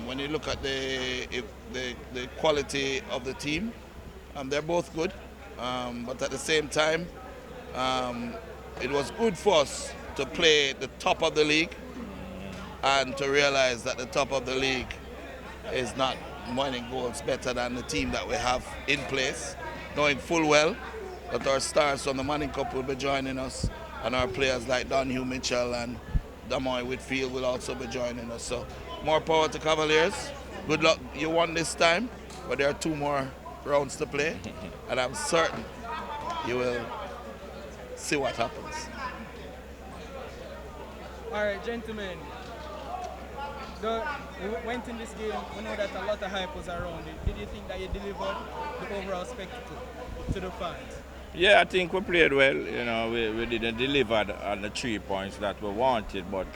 When you look at the quality of the team, they're both good. But at the same time, um, it was good for us to play the top of the league and to realize that the top of the league is not winning goals better than the team that we have in place, knowing full well that our stars from the Manning Cup will be joining us and our players like Don Hugh Mitchell and Damoy Whitfield will also be joining us. So more power to Cavaliers. Good luck. You won this time, but there are two more rounds to play, and I'm certain you will see what happens. All right, gentlemen. The, we went in this game. We know that a lot of hype was around it. Did you think that you delivered the overall spectacle to the fans? Yeah, I think we played well. We didn't deliver on the 3 points that we wanted, but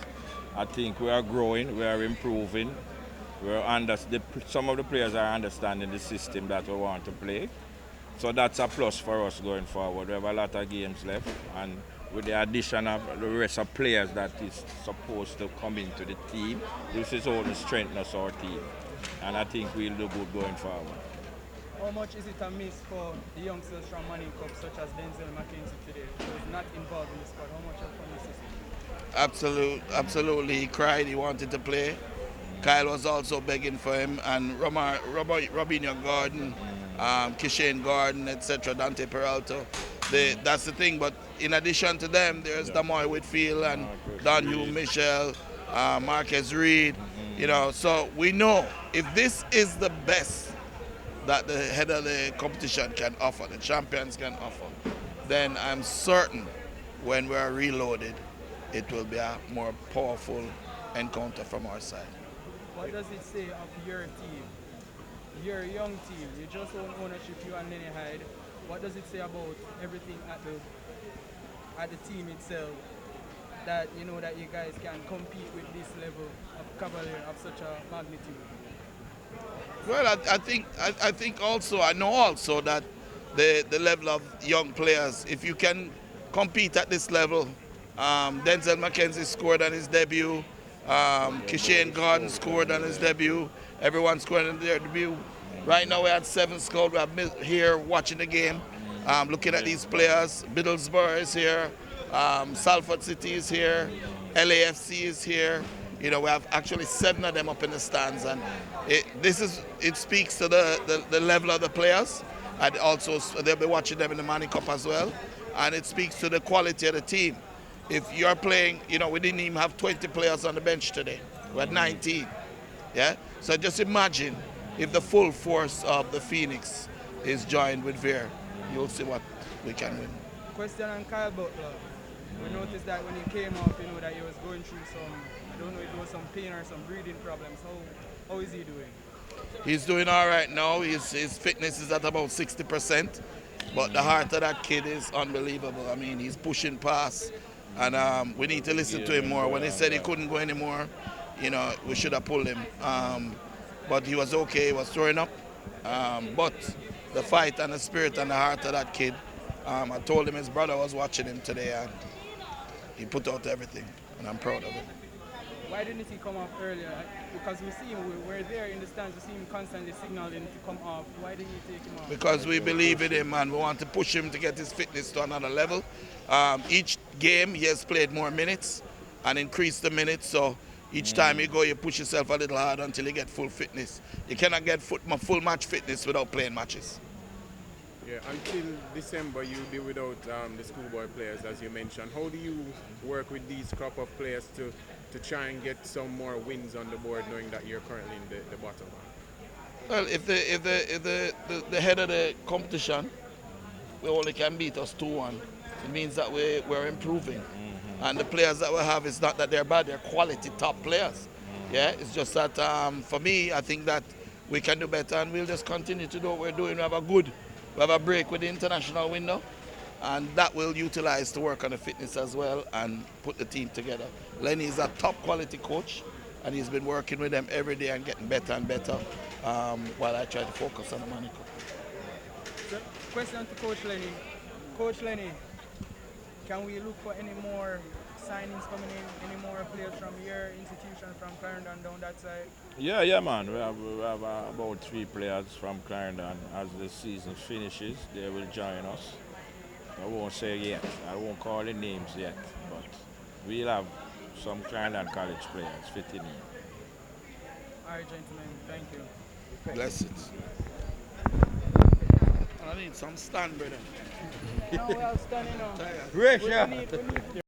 I think we are growing, we are improving. Some of the players are understanding the system that we want to play. So that's a plus for us going forward. We have a lot of games left, and with the addition of the rest of players that is supposed to come into the team, this is only strengthens our team. And I think we'll do good going forward. How much is it a miss for the youngsters from Manning Cup, such as Denzel McKenzie today, who was not involved in the squad? How much of a miss is it? Absolutely. He cried. He wanted to play. Kyle was also begging for him, and Robinho Gordon, Kishane Gordon, etc., Dante Peralta. That's the thing. But in addition to them, there's Damoy Whitfield and Don Hugh Michel, Marquez Reed. So we know if this is the best that the head of the competition can offer, the champions can offer, then I'm certain when we're reloaded, it will be a more powerful encounter from our side. What does it say of your team? Your young team, you just own ownership, you and Lenny Hyde. What does it say about everything at the team itself that you know that you guys can compete with this level of Cavalier of such a magnitude? Well, I think also I know also that the level of young players, if you can compete at this level, Denzel McKenzie scored on his debut, Kishane Gordon scored on his debut, everyone scored on their debut. Right now we had 7 scored. We have here watching the game, looking at these players. Middlesbrough is here, Salford City is here, LAFC is here. We have actually 7 of them up in the stands, and it speaks to the level of the players, and also they'll be watching them in the Manning Cup as well, and it speaks to the quality of the team. If you're playing, we didn't even have 20 players on the bench today. We had 19. Yeah. So just imagine if the full force of the Phoenix is joined with Vere, you'll see what we can win. Question on Kyle Butler. We noticed that when he came up, that he was going through some, I don't know if it was some pain or some breathing problems. How is he doing? He's doing all right now. His fitness is at about 60%, but the heart of that kid is unbelievable. I mean, he's pushing past, and we need to listen to him more. When he said he couldn't go anymore, we should have pulled him. But he was okay. He was throwing up. But the fight and the spirit and the heart of that kid, I told him his brother was watching him today, and he put out everything, and I'm proud of him. Why didn't he come off earlier? Because we see him, we're there in the stands, we see him constantly signaling to come off. Why didn't you take him off? Because we believe in him, and we want to push him to get his fitness to another level. Each game he has played more minutes and increased the minutes, so each time you go, you push yourself a little harder until you get full fitness. You cannot get full match fitness without playing matches. Yeah, until December you'll be without the schoolboy players, as you mentioned. How do you work with these crop of players to try and get some more wins on the board, knowing that you're currently in the bottom? Well, if the head of the competition we only can beat us 2-1, it means that we're improving. And the players that we have, it's not that they're bad, they're quality top players. Yeah, it's just that for me, I think that we can do better, and we'll just continue to do what we're doing. We have a break with the international window, and that will utilize to work on the fitness as well and put the team together. Lenny is a top quality coach, and he's been working with them every day and getting better and better while I try to focus on the Manning Cup. So, question to Coach Lenny. Coach Lenny, can we look for any more signings coming in? Any more players from your institution, from Clarendon down that side? Yeah, man. We have about 3 players from Clarendon. As the season finishes, they will join us. I won't say yet. I won't call the names yet, but we'll have some Clarendon College players fitting in. All right, gentlemen. Thank you. Blessings. I need some stand, brother. No, we are standing now. Tired. Pressure. We need